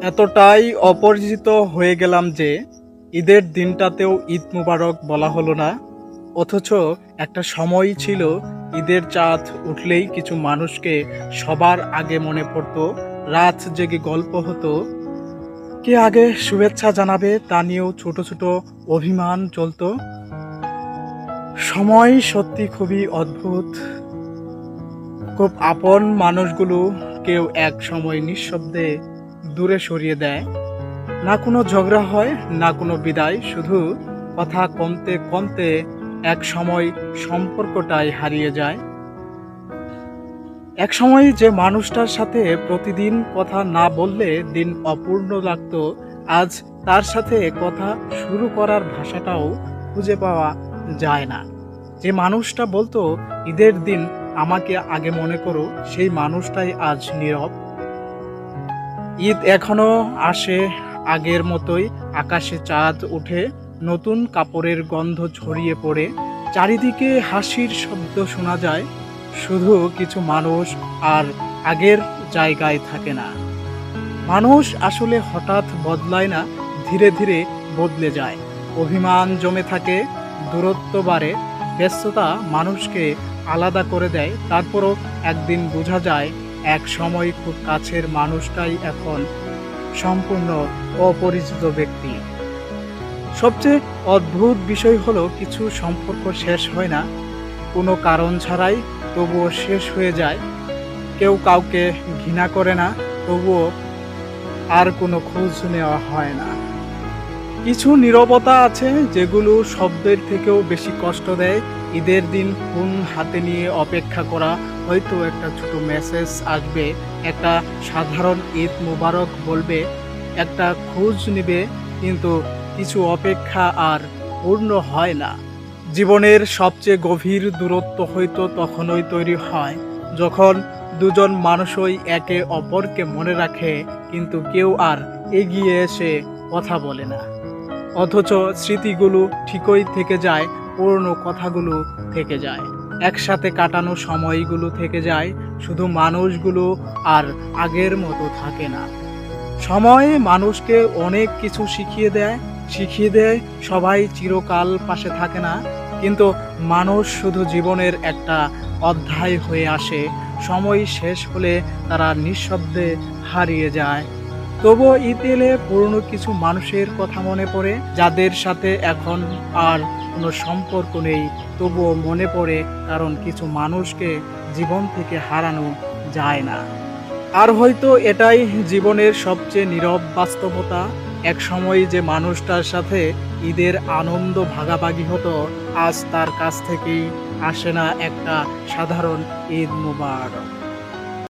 এতটাই অপরিচিত হয়ে গেলাম যে ঈদের দিনটাতেও ঈদ মুবারক বলা হলো না। অথচ একটা সময় ছিল ঈদের চাঁদ উঠলেই কিছু মানুষকে সবার আগে মনে পড়তো, রাত জেগে গল্প হতো, কে আগে শুভেচ্ছা জানাবে তা নিয়েও ছোট ছোট অভিমান চলতো। সময় সত্যি খুবই অদ্ভুত। খুব আপন মানুষগুলো কেউ এক সময় নিঃশব্দে দূরে সরিয়ে দেয়। না কোনো ঝগড়া হয়, না কোনো বিদায়, শুধু কথা কমতে কমতে এক সময় সম্পর্কটাই হারিয়ে যায়। এক সময় যে মানুষটার সাথে প্রতিদিন কথা না বললে দিন অপূর্ণ লাগতো, আজ তার সাথে কথা শুরু করার ভাষাটাও খুঁজে পাওয়া যায় না। যে মানুষটা বলতো ঈদের দিন আমাকে আগে মনে করো, সেই মানুষটাই আজ নীরব। ঈদ এখনো আসে আগের মতোই, আকাশে চাঁদ ওঠে, নতুন কাপড়ের গন্ধ ছড়িয়ে পড়ে, চারিদিকে হাসির শব্দ শোনা যায়। শুধু কিছু মানুষ আর আগের জায়গায় থাকে না। মানুষ আসলে হঠাৎ বদলায় না, ধীরে ধীরে বদলে যায়। অভিমান জমে থাকে, দূরত্ব বাড়ে, ব্যস্ততা মানুষকে আলাদা করে দেয়। তারপরও একদিন বোঝা যায় এক সময় খুব কাছের মানুষটাই এখন সম্পূর্ণ অপরিচিত ব্যক্তি। সবচেয়ে অদ্ভুত বিষয় হলো কিছু সম্পর্ক শেষ হয় না কোনো কারণ ছাড়াই, তবুও শেষ হয়ে যায়। কেউ কাউকে ঘৃণা করে না, তবুও আর কোনো খোঁজ নেওয়া হয় না। কিছু নীরবতা আছে যেগুলো শব্দের থেকেও বেশি কষ্ট দেয়। ঈদের দিন ফোন হাতে নিয়ে অপেক্ষা করা, হয়তো একটা ছোট মেসেজ আসবে, একটা সাধারণ ঈদ মুবারক বলবে, একটা খোঁজ নেবে, কিন্তু কিছু অপেক্ষা আর পূর্ণ হয় না। জীবনের সবচেয়ে গভীর দূরত্ব হয়তো তখনই তৈরি হয় যখন দুজন মানুষই একে অপরকে মনে রাখে, কিন্তু কেউ আর এগিয়ে এসে কথা বলে না। অথচ স্মৃতিগুলো ঠিকই থেকে যায়, পুরনো কথাগুলো থেকে যায়, একসাথে কাটানো সময়গুলো থেকে যায়, শুধু মানুষগুলো আর আগের মতো থাকে না। সময় মানুষকে অনেক কিছু শিখিয়ে দেয়। সবাই চিরকাল পাশে থাকে না, কিন্তু মানুষ শুধু জীবনের একটা অধ্যায় হয়ে আসে। সময় শেষ হলে তারা নিঃশব্দে হারিয়ে যায়। তবুও ঈদ এলে পুরনো কিছু মানুষের কথা মনে পড়ে, যাদের সাথে এখন আর কোনো সম্পর্ক নেই, তবুও মনে পড়ে, কারণ কিছু মানুষকে জীবন থেকে হারানো যায় না। আর হয়তো এটাই জীবনের সবচেয়ে নীরব বাস্তবতা। এক সময় যে মানুষটার সাথে ঈদের আনন্দ ভাগাভাগি হতো, আজ তার কাছ থেকেই আসে না একটা সাধারণ ঈদ মুবারক।